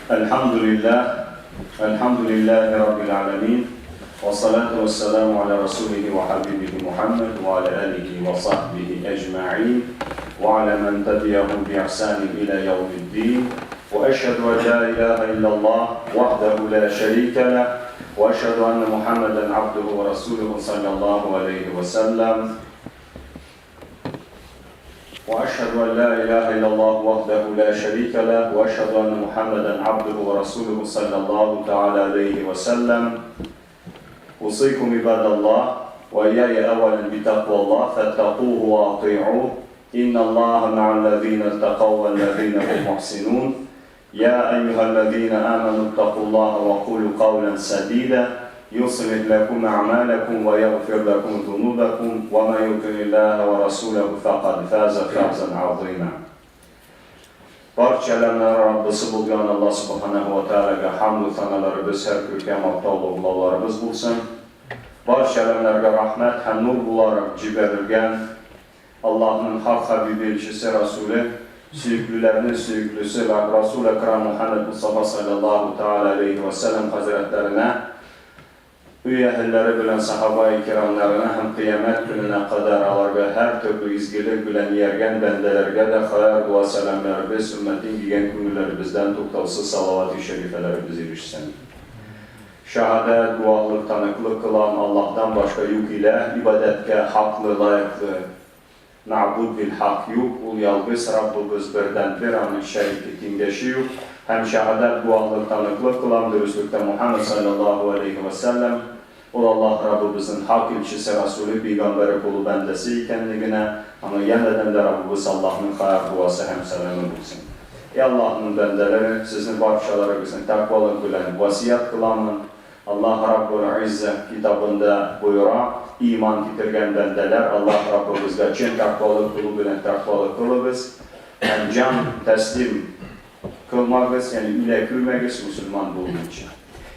Elhamdülillah Rabbil alemin. Ve salatu ve selamu ala Resulihi ve Habibihi Muhammed ve ala alihi ve sahbihi ecma'in ve ala men tebiyahum bi ihsanin ila yevmiddin. Ve eşhedü en la ilahe illallah vahdehu la şerike leh ve eşhedü enne Muhammeden abduhu ve resuluhu sallallahu aleyhi ve sellem. وأشهد أن لا إله إلا الله وحده لا شريك له وأشهد أن محمدا عبده ورسوله صلى الله تعالى عليه وسلم أوصيكم عباد الله وإياي أولا بتقوى الله فاتقوه وأطيعوه إن الله مع الذين اتقوا والذين هم محسنون يا أيها الذين آمنوا اتقوا الله وقولوا قولا سديدا يصلح لكم أعمالكم ويغفر لكم ذنوبكم ومن يطع الله ورسوله فقد فاز فوزا عظيما. Barcha alamlar Rabbisi bo'lgan Alloh subhanahu va taolaga hamd va sanolarimiz har ko'rkam avtologlarimiz bo'lsin. Barcha alamlarga rahmat, ham nur bo'lib jiberilgan Allohning haq habibi elchisi Rasuli, suyuklilarning suyuklisi va Rasul akram Muhammad Mustafa sallallohu taala alayhi va sallam hazratlarına uy ahillari bilan sahaba-i kiramlarına ham qiyomat kununa qadar alarga har turli izgilik bilan yergan bandalarga da xayr duo salomlarimiz ummating degan ko'ngillarimizdan to'xtovsiz salovat-i sharifalarimiz erishsin. Shahodat guvohlik taniqlik qilam Allohdan boshqa yo'q ilah, ibodatga haqli loyiqli ma'bud bil haq yo'q, u yolg'iz Rabbimiz birdan bir, uning shariki tengashi yo'q. Ham shahodat guvohlik taniqlik qilam durustlikda Muhammad sallallohu alayhi va sallam o Allah Rabbimizin haq elchisi Rasuli peygambari qulu bandasi ekanligini, ama yanada da Rabbimiz Allohning xayr duosi ham salami bo'lsin. Ey Allohning bandalari, sizning barchalaringizni taqvolik bilan vasiyat qilaman. Allah Rabbul Izza kitobida buyurar, iymon keltirgan bandalar Allah Rabbimizga chin taqvolik qilib bilan taqvolik qilamiz. Jon taslim qilmagiz, ya'ni ila kulmagiz musulmon bo'lguncha.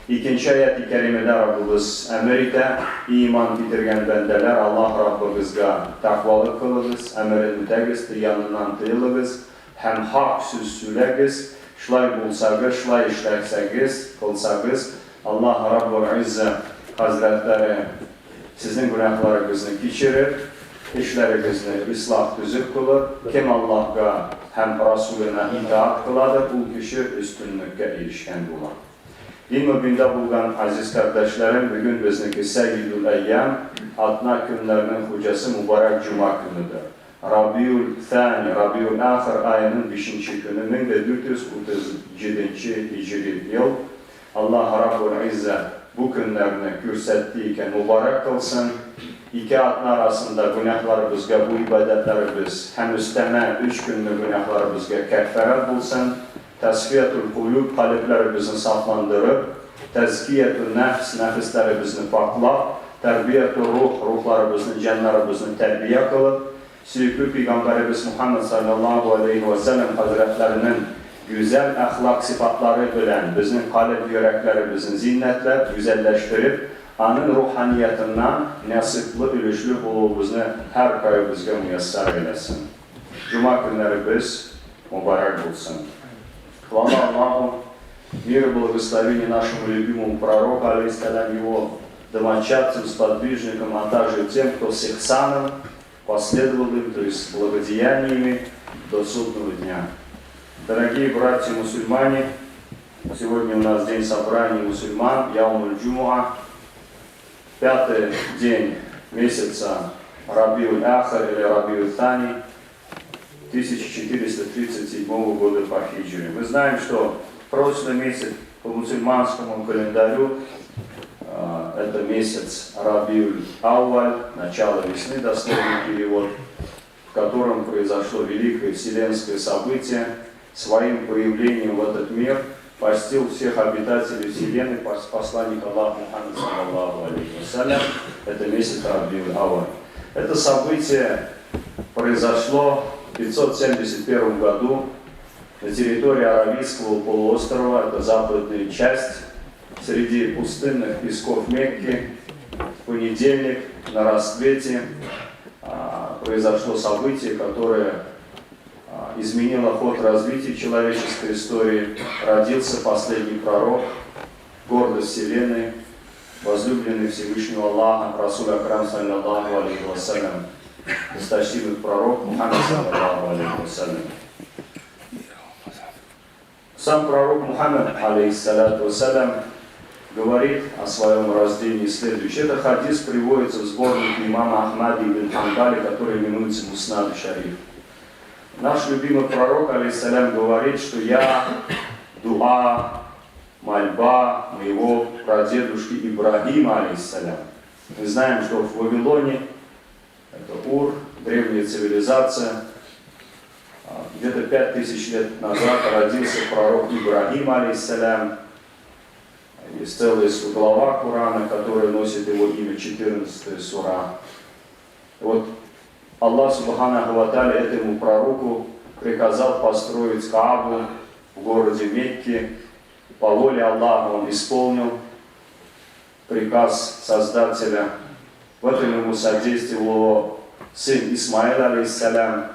İkinci ayet-i kerimede Rabbimiz Amerika iman getirgen bendeler Allah Rabbimizga takvalık kılırız, emrini tegiz, yanından tıyılırız, hem hak söz söylegiz, şlay bulsagiz, şlay işlersegiz, kılsagiz, Allah Rabbul İzze Hazretleri sizin günahlarınızı geçirir, işlerinizi ıslah düzük kılır, kim Allah'a hem Resulüne itaat kıladır, bu kişi üstünlükle erişken bular. Din mübinde bulunan aziz kardeşlerim, bugün bizdeki Seyyidul Eyyam, Adna günlerinin hocası mübarek Cuma günüdür. Rabiul Thani, Rabiul Akhir ayının 5. günü 1437 Hicri yıl. Allah Rabbul İzze bu günlerini görsettiğiken mübarek kılsın. İki adna arasında günahlarımızga, bu ibadetlerimiz hem üsteme 3 günlük günahlarımızga keffaret bulsun. Tasfiyatul kulub, kalplerimizni saflandırıp, tezkiyetul nefs, nefislerimizni paklap, terbiyetul ruh, ruhlarimizni, canlarimizni terbiye kılıp, sürekli Peygamberimiz Muhammed sallallahu aleyhi ve sellem hazretlerinin güzel ahlak sıfatları bilen bizim kalp yüreklerimizin zinnetlep, güzelleştirip, onun ruhaniyetinden nasipli, ülüşlü bulduğumuzu her kayımızga müyesser eylesin. Cuma günleri biz mübarek olsun. Хвала Аллаху, мир и благословение нашему любимому пророку, алейхиссалям, его домочадцам, сподвижникам, а также тем, кто с ихсаном последовал им, то есть благодеяниями до судного дня. Дорогие братья-мусульмане, сегодня у нас день собрания мусульман, Яумуль-Джумуа, 5-й день месяца Рабиуль-Ахр или Рабиуль-Тани, 1437 года по хиджре. Мы знаем, что прошлый месяц по мусульманскому календарю это месяц Рабиуль-Ауаль, начало весны, дословный перевод, в котором произошло великое вселенское событие, своим появлением в этот мир постиг всех обитателей вселенной посланник Аллаха Мухаммад саллаллаху алейхи ва саллям. Это месяц Рабиуль-Ауаль. Это событие произошло в 571 году на территории Аравийского полуострова, это западная часть, среди пустынных песков Мекки. В понедельник на рассвете произошло событие, которое изменила ход развития человеческой истории. Родился последний пророк, гордость вселенной, возлюбленный Всевышнего Аллаха, Расул Акрам саллаллаху алейхи вассалям, досточтимый пророк Мухаммад саллаллаху алейхи вассалям. Сам пророк Мухаммад алейхиссалату вассалям говорит о своем рождении следующее. Это хадис приводится в сборнике имама Ахмада ибн Хамбали, который именуется Муснад Шариф. Наш любимый пророк алейхиссалям говорит, что я дуа, мольба моего прадедушки Ибрагима алейхиссалям. Мы знаем, что в Вавилоне, это Ур, древняя цивилизация, где-то 5000 лет назад родился пророк Ибрагим алейхиссалям. Есть целая глава Корана, которая носит его имя, 14 сура. Вот Аллах Субханаху ва Тааля этому пророку приказал построить Каабу в городе Мекке. По воле Аллаха он исполнил приказ Создателя. В этом ему содействовал его сын Исмаил алейхиссалям.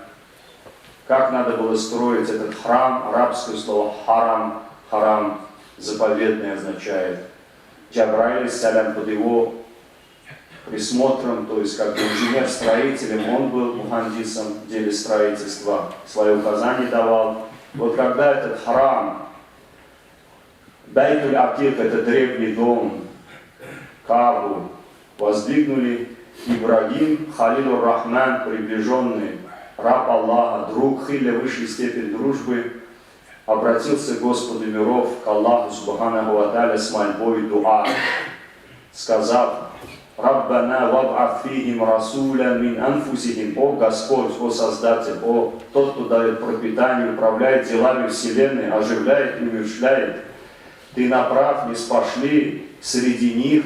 Как надо было строить этот храм, арабское слово харам, харам заповедный означает. Джабраиль алейхиссалям под его присмотром, то есть как инженер-строителем, он был мухандисом в деле строительства, свои указания давал. Вот когда этот храм, Байтуль Атик, это древний дом, Каабу, воздвигнули, Ибрагим Халилур Рахман, приближенный раб Аллаха, друг Хилля высшей степени дружбы, обратился к Господу миров, к Аллаху Субханаху ва Тааля с мольбой дуа, сказав: Раббана ваб'ат фихим расуля мин анфусихим. О Господь, о Создатель, о тот, кто дает пропитание, управляет делами вселенной, оживляет и умерщвляет. Ты направь, не спошли среди них,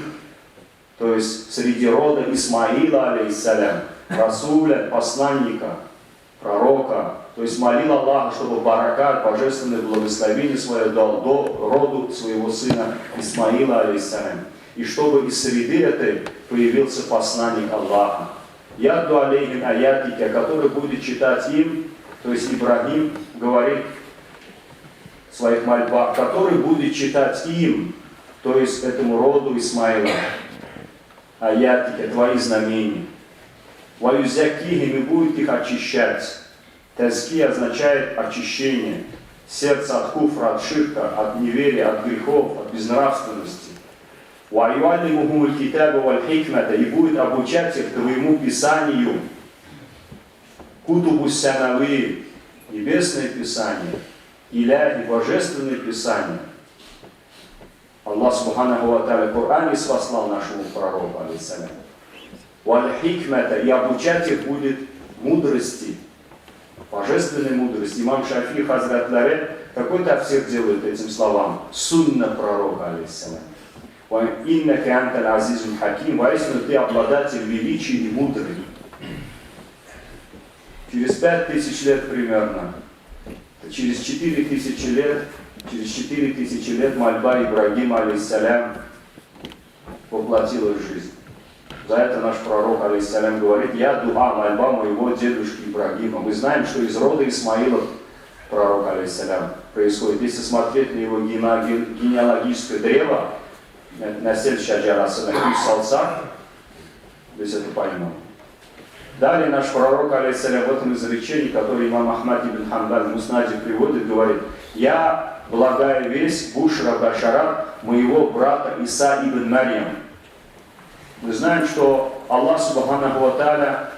то есть среди рода Исмаила алейхиссалям, расуля, посланника, пророка, то есть молил Аллаха, чтобы баракат, божественное благословение свое дал до роду своего сына Исмаила алейхиссалям. И чтобы из среды этой появился посланник Аллаха. Ядду алейхин аятика, который будет читать им, то есть Ибрагим говорит в своих мольбах, который будет читать им, то есть этому роду Исмаила, аятика, твои знамения. Ваюзякихим, и будет их очищать. Тазки означает очищение. Сердце от куфра, от ширка, от неверия, от грехов, от безнравственности. Ваюалимухумуль китаба валь хикмата, и будет обучать их твоему писанию. Кутубу сянави, небесное писание, иляхи, божественное писание. Аллах Субханаху ва Тааля в Коране спаслал нашему пророку алейхиссалям. Валь хикмата, и обучать их будет мудрости, божественной мудрости. Имам Шафи хазратларе какой тафсир делает этим словам? Сунна пророка алейхиссалям. Иннака анталь азизуль хаким, воистину ты обладатель величия и мудрый. Через 5000 лет примерно, через 4000 лет мольба Ибрагима алейхиссалям воплотилась в жизнь. За это наш пророк алейхиссалям говорит: я дуа, мольба моего дедушки Ибрагима. Мы знаем, что из рода Исмаила пророк алейхиссалям происходит. Если смотреть на его генеалогическое древо, Насель Шаджараса, на Салса, то есть это понимал. Далее наш пророк, алейхиссалям, в этом изречении, которое имам Ахмад ибн Хамбаль в Муснаде приводит, говорит: я благая весть Бушра Башарат моего брата Иса ибн Марьям. Мы знаем, что Аллах Субханаху ва Тааля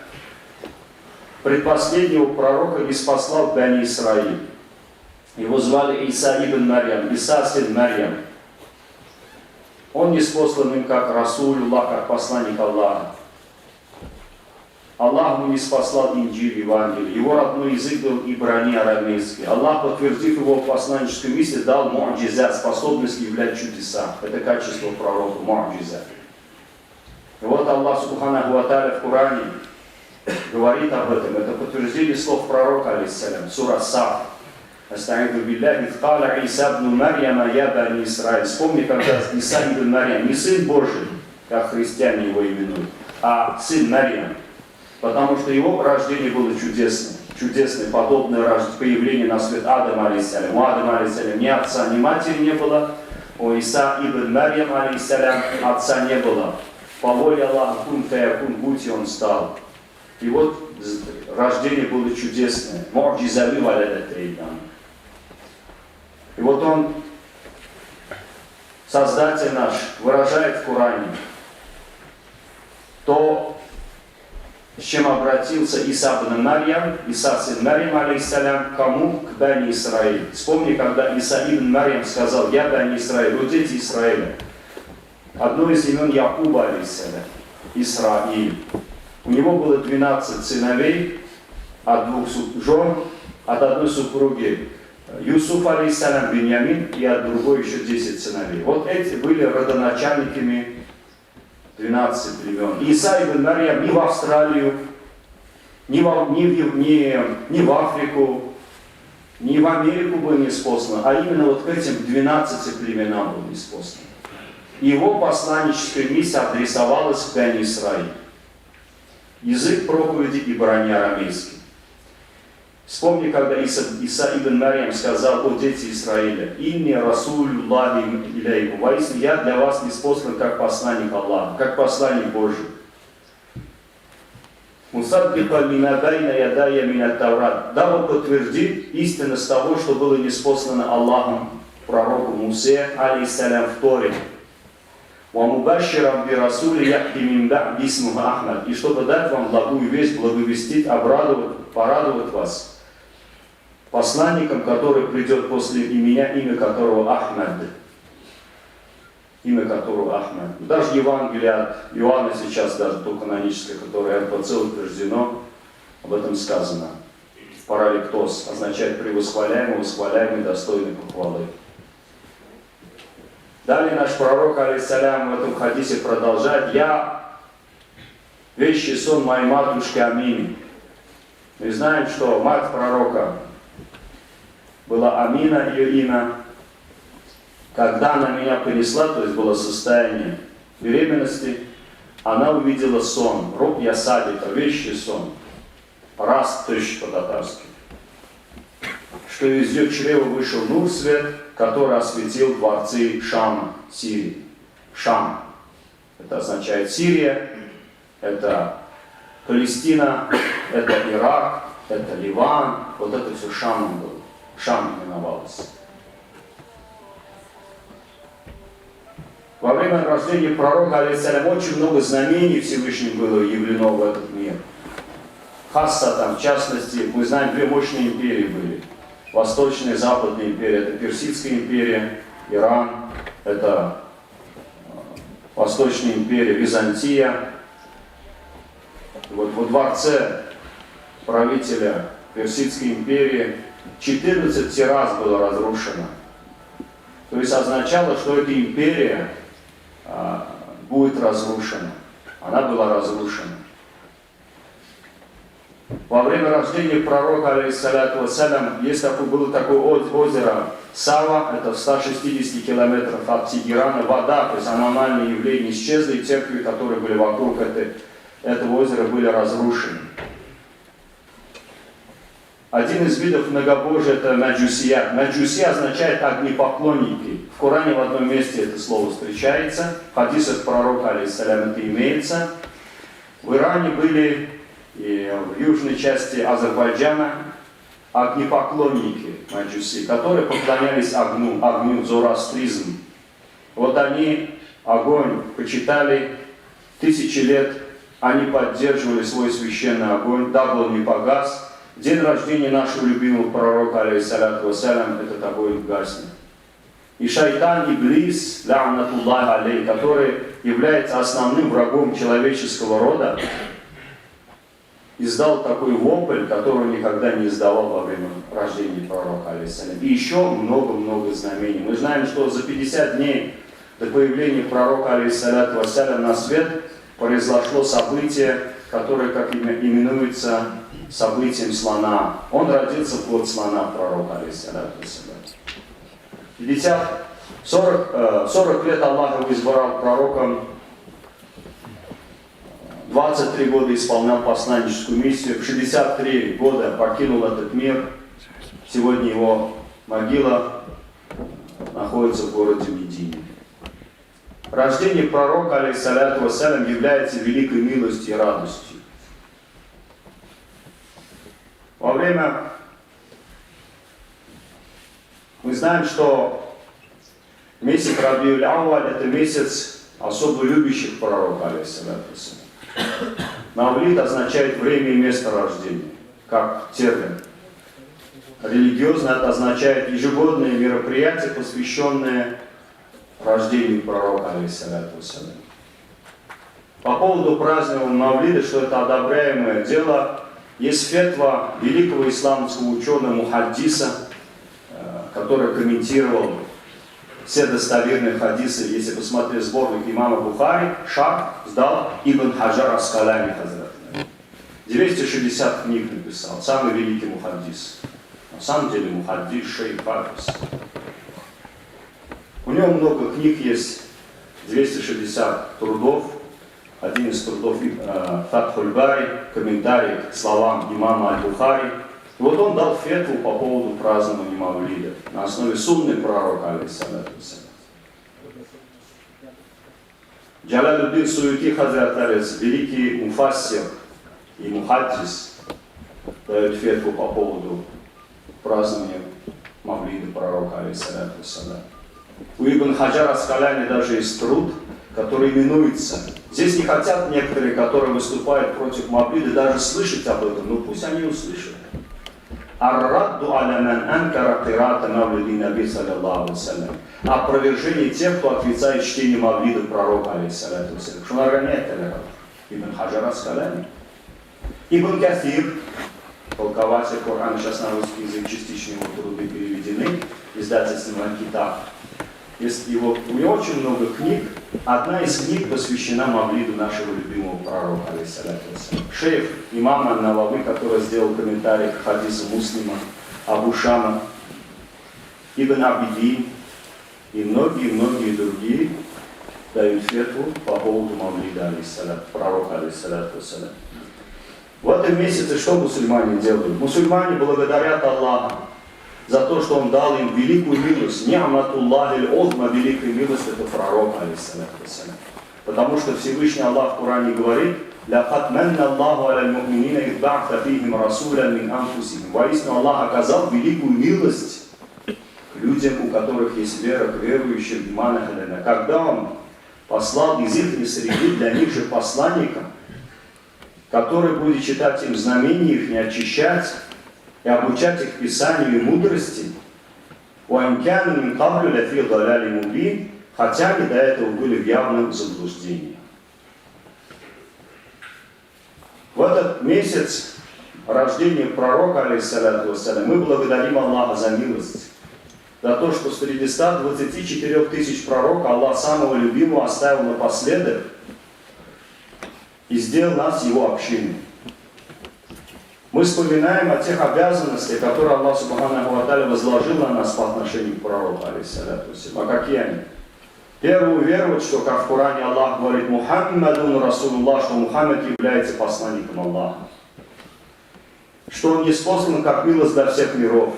предпоследнего пророка ниспослал в Бани Исраиль. Его звали Иса ибн Марьям, Иса сын Марьям. Он ниспослан им как Расулюллах, как посланник Аллаха. Аллах ему ниспослал Инджиль, Евангелие. Его родной язык был ибрани, арамейский. Аллах, подтвердив его в посланническом миссии, дал му'джизат, способность являть чудеса. Это качество пророка, му'джизат. И вот Аллах Субханаху ва Тааля в Коране говорит об этом. Это подтверждение слов пророка, алейхиссалям, сура Саф. Астаиду билляхи вкала Иса ибн Марьяма я бани Исраиль. Вспомни, когда Иса ибн Марьям, не сын Божий, как христиане его именуют, а сын Марьям. Потому что его рождение было чудесным. чудесный, подобный появлению на свет Адама, алейхиссалям. У Адама, алейхиссалям, ни отца, ни матери не было. У Иса ибн Марьям, алейхиссалям, отца не было. По воле Аллаха, кун фаякун, будь, и он стал. И вот рождение было чудесное. Му'джизави валядат эйдан. И вот он, Создатель наш, выражает в Коране то, с чем обратился Иса ибн Марьям, Иса сын Марьям, алейхиссалям, кому? К Бани Исраиль. Вспомни, когда Иса ибн Марьям сказал: я Бани Исраиль, вот дети Израиля. Одно из имен Якуба, алейхиссалям, Исраиль. У него было 12 сыновей от 2 жен, от одной супруги Юсуф, алейхиссалям, Биньямин, и от другой еще 10 сыновей. Вот эти были родоначальниками 12 племен. Иса ибн Марьям ни в Австралию, ни в Африку, ни в Америку был не спослан, а именно вот к этим 12 племенам был не спослан. Его посланническая миссия адресовалась к Бани Исраиль. Язык проповеди ибрани арамейский. Вспомни, когда Иса ибн Марьям сказал: о дети Израиля, «Инни расулюллахи илейкум», воистину я для вас ниспослан как посланник Аллаха, как посланник Божий. Мусаддиқан лима байна ядайя мин ат-Таврат, дабы подтвердить истинность того, что было ниспослано Аллахом пророку Мусе, алейхиссалям, в Торе. «Вамубаширам би расули яхти мин ба'ди исмуху Ахмад», и чтобы дать вам благую весть, благовестить, порадовать вас посланником, который придет после меня, имя которого Ахмад. Имя которого Ахмад. Даже Евангелие от Иоанна сейчас, даже то каноническое, которое РПЦ утверждено, об этом сказано. Параликтос означает превосхваляемый, восхваляемый, достойный похвалы. Далее наш пророк, алейхиссалям, в этом хадисе продолжает: я вещий сон моей матушки Амины. Мы знаем, что мать пророка была Амина, ее имя. Когда она меня принесла, то есть было состояние беременности, она увидела сон, ру'я садика, вещий сон, растыш по-татарски, что из ее чрева вышел нур свет, который осветил дворцы Шама, Сирии. Шам, это означает Сирия, это Палестина, это Ирак, это Ливан, вот это все Шамом было. Шам именовался. Во время рождения пророка, алейхиссалям, очень много знамений Всевышним было явлено в этот мир. Хасса там, в частности, мы знаем, две мощные империи были. Восточная и Западная империя. Это Персидская империя, Иран, это Восточная империя, Византия. Вот во дворце правителя Персидской империи 14 раз было разрушено. То есть означало, что эта империя будет разрушена. Она была разрушена. Во время рождения пророка, алейхиссаляту вассалям, было такое озеро Сава, это в 160 километрах от Тегерана, вода, то есть аномальные явления исчезли, и церкви, которые были вокруг этого озера, были разрушены. Один из видов многобожия — это маджусия. Маджусия означает огнепоклонники. В Коране в одном месте это слово встречается, в хадисах пророка, алейхиссалям, это имеется. В Иране были и в южной части Азербайджана огнепоклонники маджуси, которые поклонялись огню, зороастризм. Вот они огонь почитали 1000 лет, они поддерживали свой священный огонь, дабы он не погас. День рождения нашего любимого пророка, алейхиссаляту вассалям, этот огонь гаснет. И шайтан Иблис, ла'натуллахи алейх, который является основным врагом человеческого рода, издал такой вопль, который он никогда не издавал во время рождения пророка, алейхиссалям. И еще много-много знамений. Мы знаем, что за 50 дней до появления пророка, алейхиссаляту вассалям, на свет произошло событие, которое, как именуется, событием слона. Он родился в год слона, пророка, алейхиссаляту вассалям. 40 лет Аллах его избрал пророком, 2 23 года исполнял посланническую миссию, в 63 года покинул этот мир. Сегодня его могила находится в городе Медине. Рождение пророка, алейхиссаляту вассалям, является великой милостью и радостью. Во время... Мы знаем, что месяц Рабиуль Ауаль — это месяц особо любящих пророка, алейхиссалату вассалям. Мавлид означает время и место рождения, как термин. Религиозно это означает ежегодные мероприятия, посвященные рождению пророка, алейхиссалату вассалям. По поводу празднования Мавлида, что это одобряемое дело, есть фетва великого исламского ученого Мухаддиса, который комментировал все достоверные хадисы. Если посмотреть сборник имама Бухари, Шарх сдал Ибн Хаджар Аскалани Хазрат. 260 книг написал, самый великий мухаддис. На самом деле мухаддис шейх Хафиз. У него много книг есть, 260 трудов. Один из трудов Фатхуль Бари, комментарий к словам имама Аль-Бухари. И вот он дал фетву по поводу празднования Мавлида на основе сунны пророка, алейхиссалату вассалям. Джалалуддин Суюти Хазрат великий муфассир и мухаддис, дает фетву по поводу празднования Мавлида пророка, алейхиссалату вассалям. У Ибн Хаджар Аскаляни даже есть труд, который именуется. Здесь не хотят некоторые, которые выступают против Мавлида, даже слышать об этом, но пусть они услышат. Ар-радду аля ман анкара кирата мавлиди наби саллаллаху алейхи вассалям. Опровержение тех, кто отрицает чтение Мавлида пророка, алейхиссалату вассалям. Что нагоняет это? Ибн Хаджар Аскаляни. Ибн Кафир, толкователь Корана, сейчас на русский язык частично его труды переведены, издательством Аль-Китаб. У него очень много книг. Одна из книг посвящена Мавлиду нашего любимого пророка, алейхиссалату вассалям. Шейх имам Ан-Навави, который сделал комментарий к хадису Муслима, Абу Шама, Ибн Абидин и многие другие дают фетву по поводу Мавлида, алейхиссалату, пророка, алейхиссалату вассалям. В этом месяце что мусульмане делают? Мусульмане благодарят Аллаха за то, что Он дал им великую милость. Ни'матуллахи аль-узма, великая милость — это пророк, алейхиссалату вассалям. Потому что Всевышний Аллах в Коране говорит: «Лакад манна Аллаху аля аль-му'минина ид ба'атха фихим расулян мин анфусихим». Воистину Аллах оказал великую милость к людям, у которых есть вера, к верующим, имана, когда Он послал из их среды для них же посланника, который будет читать им знамения их, не очищать и обучать их Писанию и мудрости, хотя они до этого были в явном заблуждении. В этот месяц рождения пророка, алейхиссалату вассалям, мы благодарим Аллаха за милость, за то, что среди 124 тысяч пророков Аллах самого любимого оставил напоследок и сделал нас его общиной. Мы вспоминаем о тех обязанностях, которые Аллах Субханаху ва Тааля возложил на нас по отношению к пророку, алейхиссалату вассалям. А какие они? Первое, уверовать, что, как в Коране Аллах говорит: «Мухаммадун Расулуллах», что Мухаммад является посланником Аллаха. Что он ниспослан как милость для всех миров.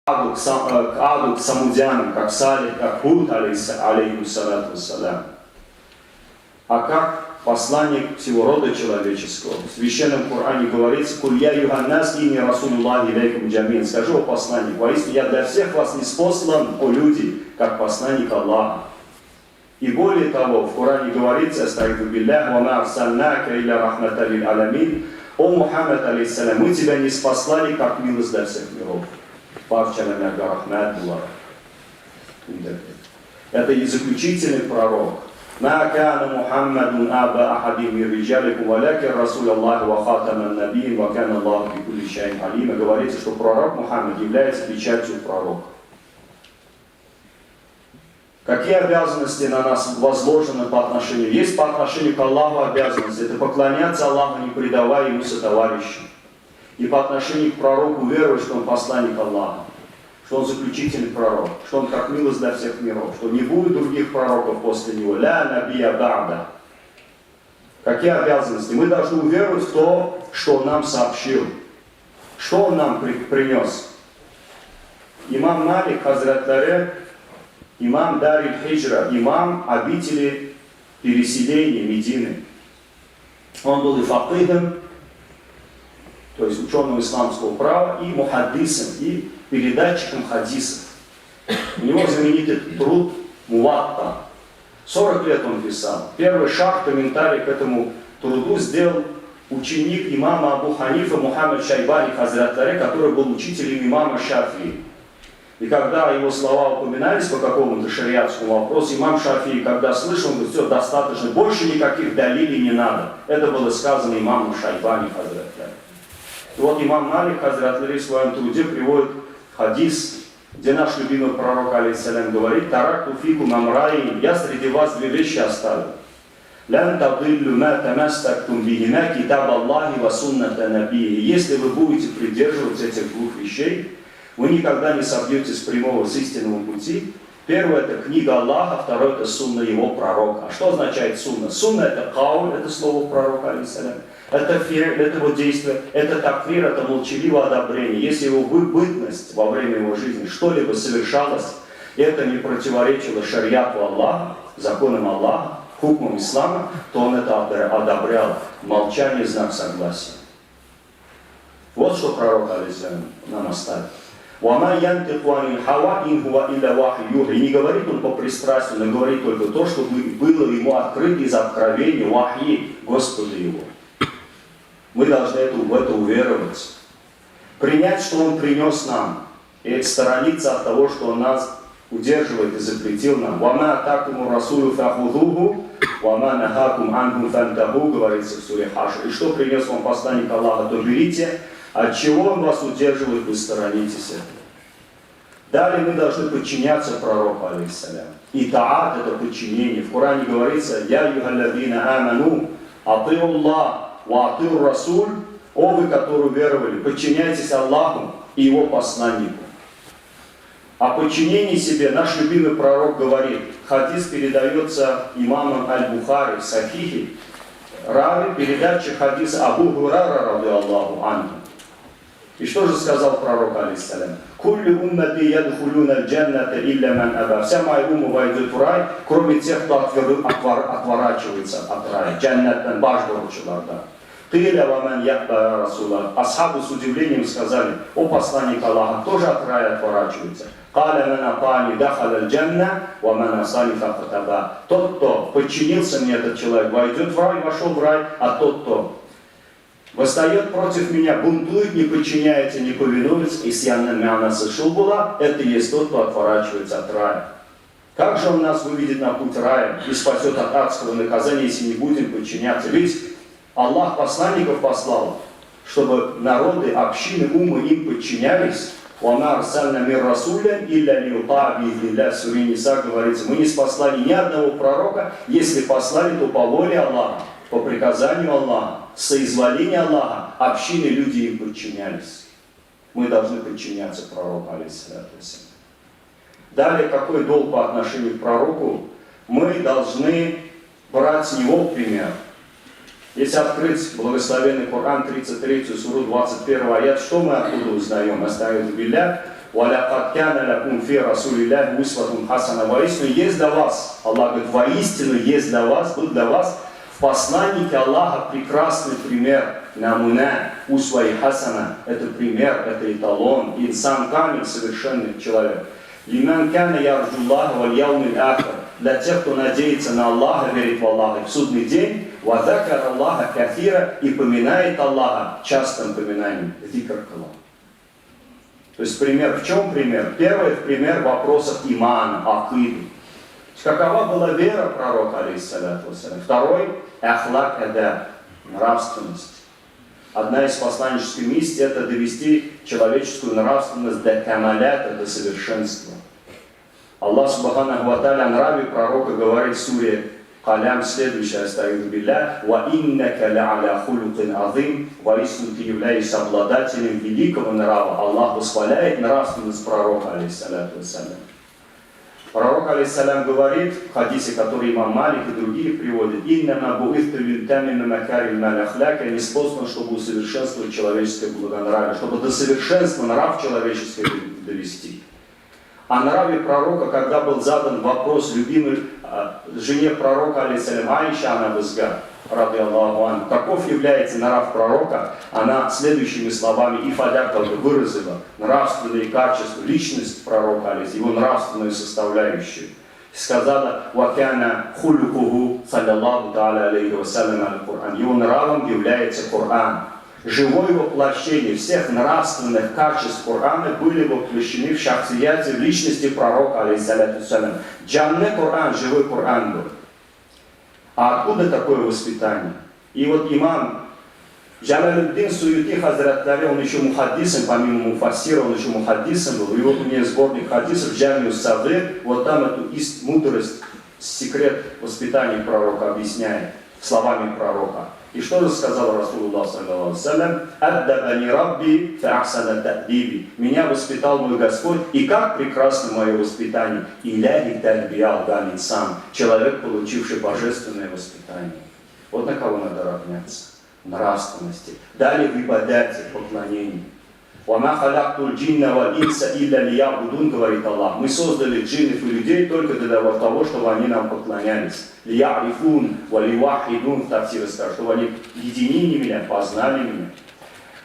К аду, к самудянам, как Салих, как Худ, алейхиссалату вассалям. А как посланник всего рода человеческого. В Священном Коране говорится: «Куль я юханнас ини расулуллахи илейкум джамин». Скажи, о посланник, воистину я для всех вас ниспослан, о люди, как посланник Аллаха. И более того, в Коране говорится: «Астагфиру биллях, ва ма арсалнака илля рахматан лил аламин». О Мухаммад, алейхиссалям, мы тебя не спаслали, как милость для всех миров. Это и заключительный пророк. «Ма кана Мухаммадун аба ахади мин риджаликум, валякин Расул Аллах ва хатаман набиин, ва кана Аллах би кулли шайин алим». Говорится, что пророк Мухаммад является печатью пророка. Какие обязанности на нас возложены по отношению? Есть по отношению к Аллаху обязанности. Это поклоняться Аллаху, не предавая Ему сотоварища. И по отношению к пророку веровать, что он посланник Аллаха, что он заключительный пророк, что он как милость для всех миров, что не будет других пророков после него. Ля набия ба'да. Какие обязанности? Мы должны уверовать в то, что Он нам сообщил. Что Он нам принес? Имам Малик Хазратларе, имам Дариль Хиджра, имам обители переселения Медины. Он был и факихом, то есть ученым исламского права, и мухаддисом, и передатчиком хадисов. У него знаменитый труд Муватта. 40 лет он писал. Первый шаг, комментарий к этому труду сделал ученик имама Абу Ханифа Мухаммад Шайбани Хазратларе, который был учителем имама Шафии. И когда его слова упоминались по какому-то шариатскому вопросу, имам Шафии, когда слышал, он говорит, все, достаточно, больше никаких далилей не надо. Это было сказано имаму Шайбани Хазратларе. И вот имам Малик Хазратларе в своем труде приводит хадис, где наш любимый пророк, алейхиссалям, говорит: «Таракту фикум амраин, я среди вас две вещи оставил. Лян тадиллю ма тамастактум бихима китаб Аллахи ва сунната набии». Если вы будете придерживаться этих двух вещей, вы никогда не собьетесь с прямого, с истинного пути. Первое — это книга Аллаха, второе — это сунна его пророка. А что означает сунна? Сунна — это кауль, это слово пророка, алейхиссалям. Это фир, это его действие, это такфир, это молчаливое одобрение. Если его бытность во время его жизни что-либо совершалось, это не противоречило шариату Аллаха, законам Аллаха, хукмам ислама, то он это одобрял. Молчание — знак согласия. Вот что пророк, алейхиссалям, нам оставил. И не говорит он по пристрастию, но говорит только то, что было ему открыто из откровения вахи Господа его. Мы должны в это уверовать. Принять, что Он принес нам, и сторониться от того, что Он нас удерживает и запретил нам. «Вама атакуму расулю фахудуху, вама нахакум ангум фантаху», говорится в суре Хашр. И что принес вам посланник Аллаха, то берите, от чего Он вас удерживает, вы сторонитесь этого. Далее мы должны подчиняться пророку, алейхиссалям. И таат — это подчинение. В Коране говорится: «Я юхалладина аману, атиуллах, ва атиур расуль», о вы, которые веровали, подчиняйтесь Аллаху и Его посланнику. О подчинении себе наш любимый пророк говорит, хадис передается имамом Аль-Бухари в Сахихе, рави, передача хадиса Абу Гурайра, ради Аллаху анху. И что же сказал пророк, алейхиссалям? «Кулли уммати ядхулюна аль-джанната илля ман аба». Вся моя умма войдет в рай, кроме тех, кто отворачивается от рая. Джаннаттан баш боручуларда. «Тыля ваман ябба расула». Асхабы с удивлением сказали: «О посланник Аллаха, кто же от рая отворачивается?» «Каля ман атани дахал аль-джанна, ваман асани фахатаба». Тот, кто подчинился мне, этот человек, войдет в рай, вошел в рай, а тот, кто восстает против меня, бунтует, не подчиняется, не повинуется, и сьянна мяна сошел была, это и есть тот, кто отворачивается от рая. Как же Он нас выведет на путь рая и спасет от адского наказания, если не будем подчиняться? Ведь Аллах посланников послал, чтобы народы, общины, умы им подчинялись. «Вама арсальна мир расуля илля лиута би'иднилля». В суре Ниса говорится: мы не спаслали ни одного пророка, если послали, то по воле Аллаха, по приказанию Аллаха, соизволения Аллаха, общины, люди им подчинялись. Мы должны подчиняться пророку, алейхиссалату вассалям. Далее, какой долг по отношению к пророку? Мы должны брать с него пример. Если открыть благословенный Коран, 33 суру, 21 аят, что мы оттуда узнаем? Аста'идhu билля, «Валякад кяна лякум фи расулиллахи усватун хасана». Воистину есть для вас, Аллах говорит, воистину есть для вас, был для вас в посланнике Аллаха прекрасный пример. Намуна, усвай хасана, это пример, это эталон, инсан камиль, совершенный человек. Лиман кяна ярджуллаха валь яумиль ахир. Для тех, кто надеется на Аллаха, верит в Аллаха в судный день, вадакар Аллаха кафира, и поминает Аллаха частым поминанием, зикр Аллаха. То есть пример, в чем пример? Первый пример в вопросах имана, акиды. Какова была вера пророка, алейхиссалату вассалям? Второй — ахлак адаб, нравственность. Одна из посланнических миссий — это довести человеческую нравственность до камалята, до совершенства. Аллах субханаху ва тааля о нраве пророка говорит в суре Калям следующее: «Аста'идhu билля, ва иннака ля-аля хулукин азим». Воистину ты являешься обладателем великого нрава. Аллах восхваляет нравственность пророка, алейхиссалату вассалям. Пророк, алейхиссалям, говорит в хадисе, который имам Малик и другие приводят: «Иннама бу'ифту литаммима макарим аль-ахляк», я не способен, чтобы усовершенствовать человеческое благонравие, чтобы до совершенства нрав человеческий довести. О нраве пророка, когда был задан вопрос любимой жене пророка, алейхиссалям, Аише, она вызга, ради Аллаху анху, каков является нрав пророка, она следующими словами выразила нравственные качества, личность пророка, алейхиссалям, его нравственную составляющую. Сказала: «Вакяна хулюкуху, саллаллаху та'аля алейхи вассалям аль-Кур'ан». Его нравом является Коран. Живое воплощение всех нравственных качеств Корана были воплощены в шахсияте, в личности пророка, алейхиссаляту салям. Джанне Коран, живой Коран был. А откуда такое воспитание? И вот имам Джалалюддин Суюти Хазратари, он еще мухаддисом, помимо муфассира, он еще мухаддисом был. И вот у меня сборник хадисов Джамиус Сагир, вот там эту мудрость, секрет воспитания пророка объясняет словами пророка. И что же сказал Расулуллах саллаллаху алейхи ва саллям? «Аддабани рабби фа'ахсана та'диби». Меня воспитал мой Господь, и как прекрасно мое воспитание. Иляхи тарбия дан инсан. Человек, получивший божественное воспитание. Вот на кого надо равняться. Нравственности. Далее в ибадате, поклонении. «Вама халактул джинна ва инса илля лиябудун», говорит Аллах. Мы создали джиннов и людей только для того, чтобы они нам поклонялись. Лиярифун ва ливахидун, в тафсире скажут, чтобы они единили меня, познали меня.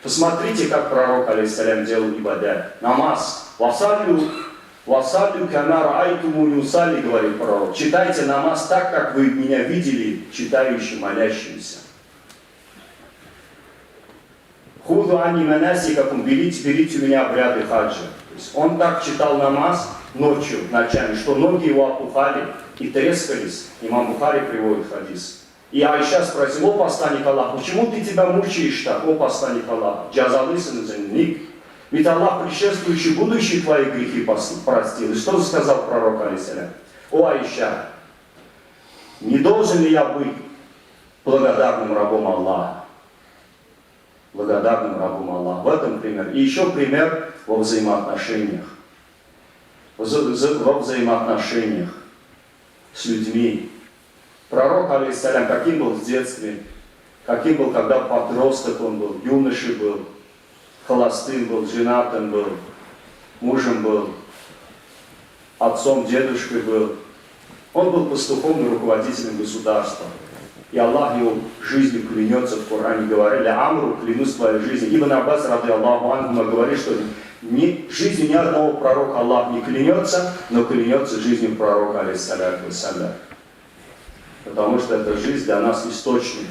Посмотрите, как пророк, алейхиссалям, делал ибадат. Намаз. «Васалю камара айтуму юсали», говорит пророк. Читайте намаз так, как вы меня видели, читающим, молящимся. «Худу ани манасикакум», берите у меня обряды хаджа. То есть он так читал намаз ночью, ночами, что ноги его опухали и трескались. Имам Бухари приводит хадис. И Аиша спросил: «О посланник Аллаха, почему ты тебя мучаешь так, о посланник Аллаха? Джазалысын зенник. Ведь Аллах предшествующий будущие твои грехи простил». И что сказал пророк, алейхиссалям? «О Аиша, не должен ли я быть благодарным рабом Аллаха?» Благодарным рабом Аллаха. В этом пример. И еще пример во взаимоотношениях. Во взаимоотношениях с людьми. Пророк, алейхиссалям, каким был в детстве, каким был, когда подросток он был, юношей был, холостым был, женатым был, мужем был, отцом, дедушкой был. Он был пастухом и руководителем государства. И Аллах его жизнью клянется в Коране, говорили: «Амру, клянусь твоей жизнью». Ибн Аббас, ради Аллаху анху, говорит, что жизнью ни одного пророка Аллах не клянется, но клянется жизнью пророка, алейхиссаляту вассалям. Потому что эта жизнь для нас источник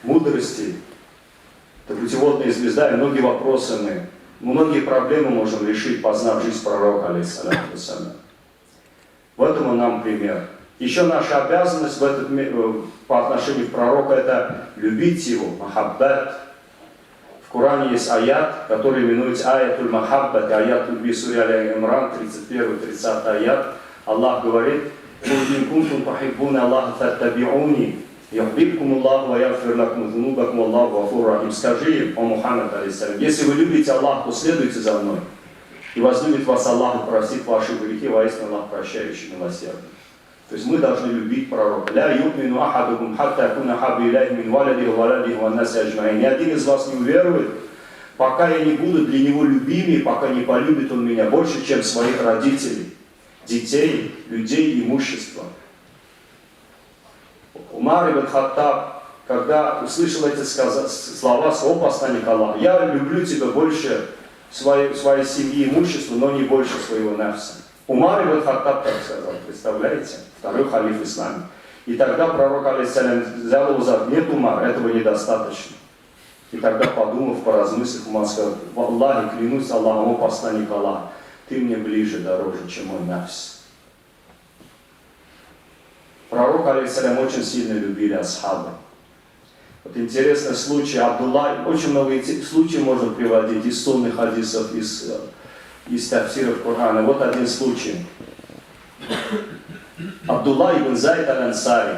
мудрости, это путеводная звезда, и многие вопросы многие проблемы можем решить, познав жизнь пророка, алейхиссалату вассалям. В этом он нам пример. Еще наша обязанность по отношению к пророку — это любить его, махаббат. В Коране есть аят, который именуется аятуль махаббат, аят любви, сура Аль-Имран, 31-30 аят. Аллах говорит: «Кулин кунтум тухиббуна Аллаха фаттаби'уни, юхбибкум Аллаху ва ягфир лакум зунубакум Аллаху гафур рахим». Скажи, о Мухаммад, алейхиссалям, если вы любите Аллаха, то следуйте за мной. И возлюбит вас Аллах и простит ваши грехи, воистину Аллах прощающий, милосердный. То есть мы должны любить пророка. «Ля ю'мину ахадукум хатта якуна хаббу иляйхи мин валидихи ва валидихи ва наси аджмаин». Ни один из вас не уверует, пока я не буду для него любимее, пока не полюбит он меня больше, чем своих родителей, детей, людей, имущества. Умар ибн Хаттаб, когда услышал эти слова, о посланник Аллаха: «Я люблю тебя больше своей семьи, имущества, но не больше своего нафса». Умар ибн Хаттаб так сказал, представляете? Второй халиф ислама. И тогда пророк, алейхиссалям, взял его за: «Нет, Умар, этого недостаточно». И тогда, подумав, поразмыслив, Умар сказал: «В Аллахе, клянусь Аллахом, о посланник Аллаха, ты мне ближе, дороже, чем мой нафс». Пророк, алейхиссалям, очень сильно любили асхабы. Вот интересный случай, Абдулла, очень много случаев можно приводить из сунных хадисов, из тафсиров Корана. Вот один случай. Абдулла ибн Зайд аль-Ансари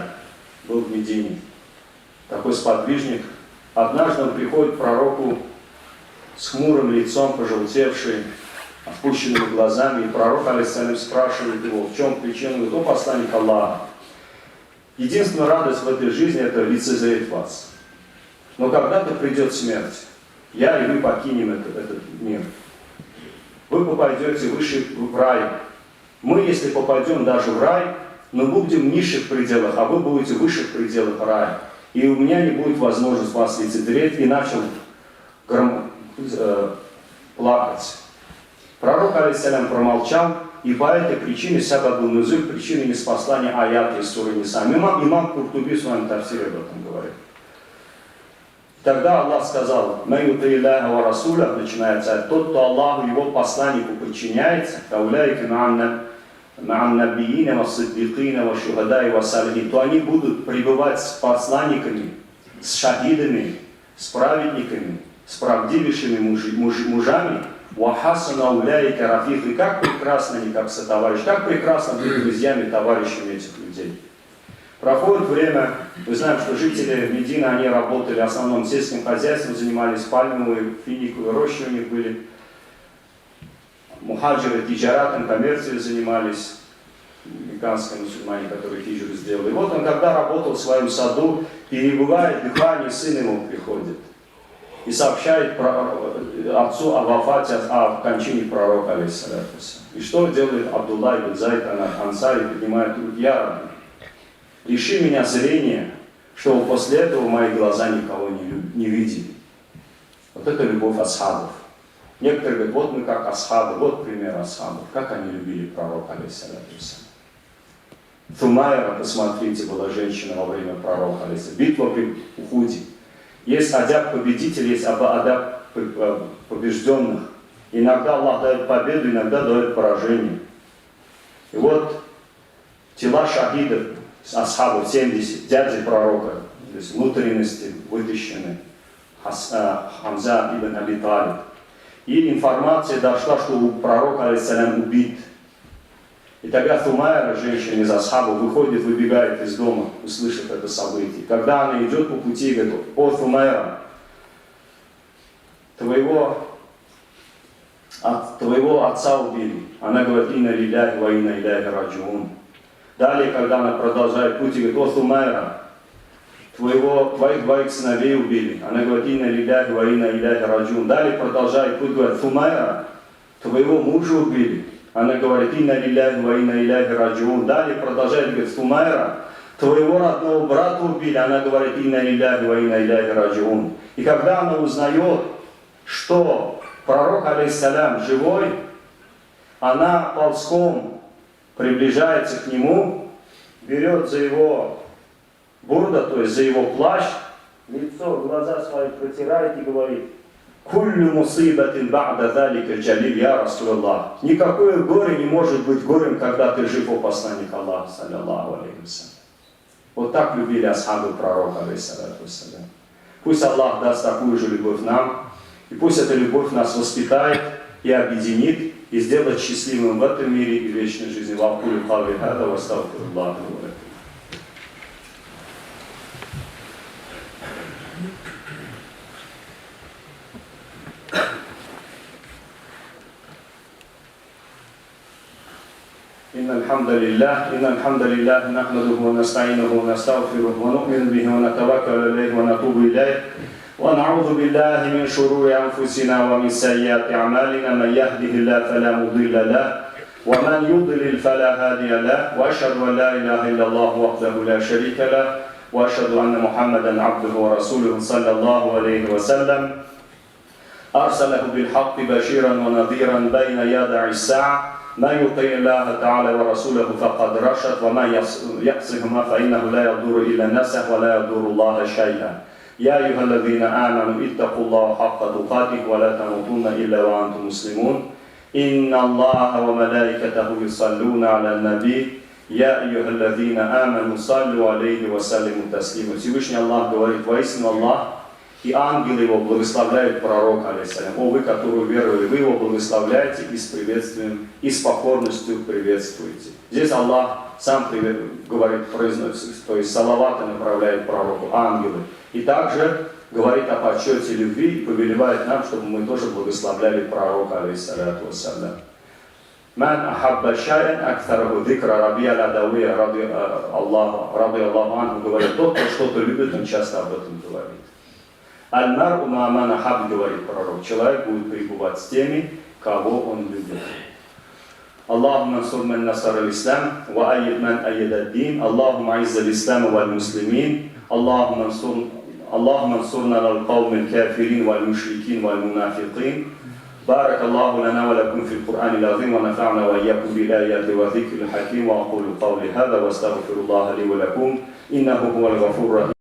был в Медине, такой сподвижник. Однажды он приходит к пророку с хмурым лицом, пожелтевший, опущенными глазами, и пророк, алейхиссалям, спрашивает его, в чем причина, кто посланник Аллаха. Единственная радость в этой жизни – это лицезреть вас. Но когда-то придет смерть, я и вы покинем этот мир. Вы попадете выше в рай. Мы, если попадем даже в рай, мы будем в низших пределах, а вы будете в высших пределах рая. И у меня не будет возможности вас лицезреть, и начал плакать. Пророк, алейхиссалям, промолчал, и по этой причине сабабу нузуль, причина неспослания аята из суры Ниса. Имам Куртуби в своем тафсире об этом говорит. Тогда Аллах сказал, начинается, тот, кто Аллаху, его посланнику подчиняется, то они будут пребывать с посланниками, с шахидами, с праведниками, с правдивейшими мужами. И как прекрасно они, как сотоварищи, как прекрасно быть друзьями, товарищами этих людей. Проходит время, мы знаем, что жители Медины, они работали в основном сельским хозяйством, занимались пальмовой, финиковой рощей у них были. Мухаджиры тиджаратом, коммерцией занимались, американские мусульмане, которые хиджру сделали. И вот он, когда работал в своем саду, перебывает дыхание, сын ему приходит и сообщает отцу о вафате, о кончине пророка, алейхиссалям. И что делает Абдулла ибн Зайд ан-Ансари, поднимает руки: я Рабби, лиши меня зрения, чтобы после этого мои глаза никого не видели. Вот это любовь асхабов. Некоторые говорят, вот мы как асхабы, вот пример асхабов, как они любили пророка, алейхиссалям. Тумайра, посмотрите, была женщина во время пророка, алейхиссалям. Битва при Ухуде. Есть адаб победителей, есть адаб побежденных. Иногда Аллах дает победу, иногда дает поражение. И вот тела шахидов, асхабов, 70, дяди пророка, то есть внутренности вытащены, Хамза ибн Аби Талиб. И информация дошла, что у пророка, алейхиссалям, убит. И тогда Тумайра, женщина из асхаба, выходит, выбегает из дома, услышав это событие. Когда она идет по пути, говорит: о, Тумайра, твоего отца убили. Она говорит: инна лилляхи ва инна иляйхи раджиун. Далее, когда она продолжает путь, говорит: о, Тумайра, твоих двоих сыновей убили. Она говорит: инна лилляхи ва инна иляйхи раджиун. Далее продолжает путь, говорит: Тумайра, твоего мужа убили. Она говорит: инна лилляхи ва инна иляйхи раджиун. Далее продолжает, говорит: Тумайра, твоего родного брата убили. Она говорит: инна лилляхи ва инна иляйхи раджиун. И когда она узнает, что пророк, алейхиссалям, живой, она ползком приближается к нему, берет за его бурда, то есть за его плащ, лицо, глаза свои протирает и говорит: «Куллю мусибатин ба'да залика джалиль, я Расулаллах». Никакое горе не может быть горем, когда ты жив, о посланник Аллаха, саллиллаху алейхи вассалям. Вот так любили асхабы пророка, алейхиссалату вассалям. Пусть Аллах даст такую же любовь нам, и пусть эта любовь нас воспитает и объединит, и сделает счастливым в этом мире и в вечной жизни. Вакулю кавли хада ва астагфируллах ли ва лакум. إن الحمد لله نحمده ونستعينه ونستغفره ونؤمن به ونتوكل عليه ونتوب إليه ونعوذ بالله من شرور أنفسنا ومن سيئات أعمالنا من يهده الله فلا مضل له ومن يضلل فلا هادي له وأشهد أن لا إله إلا الله وحده لا شريك له وأشهد أن محمدا عبده ورسوله صلى الله عليه وسلم أرسله بالحق بشيرا ونذيرا بين يدي الساعة ما يطيع الله تعالى ورسوله فقد رشد وما يعصهما فإنه لا يضر إلا نفسه ولا يضر الله شيئا يا أيها الذين آمنوا اتقوا الله حق تقاته ولا تموتن إلا وأنتم مسلمون إن الله وملائكته يصلون على النبي يا أيها الذين آمنوا صلوا عليه وسلموا تسليما. Всевышний Аллах говорит: воистину Аллах и ангелы его благословляют пророка, алейхиссалям. О, вы, которые веровали, вы его благословляете и с приветствием, и с покорностью приветствуете. Здесь Аллах сам говорит, произносит, то есть салаваты направляет пророку, ангелы. И также говорит о почете любви и повелевает нам, чтобы мы тоже благословляли пророка, алейхиссалату вассалям. من أحب شيئا أكثره ذكر ربيع العدوي رضي الله عنه говорит, тот, кто что-то любит, он часто об этом говорит. Аль-мар'у ма ман ахаб, говорит пророк, человек будет пребывать с теми, кого он любит. اللهم انصر من نصر الإسلام وأيد من أيد الدين اللهم أعز الإسلام والمسلمين اللهم انصرنا على القوم الكافرين والمشركين والمنافقين بارك الله لنا ولكم في القرآن العظيم ونفعنا وإياكم بالآيات والذكر الحكيم وأقول قولي هذا واستغفر الله لي ولكم إنه هو الغفور الرحيم.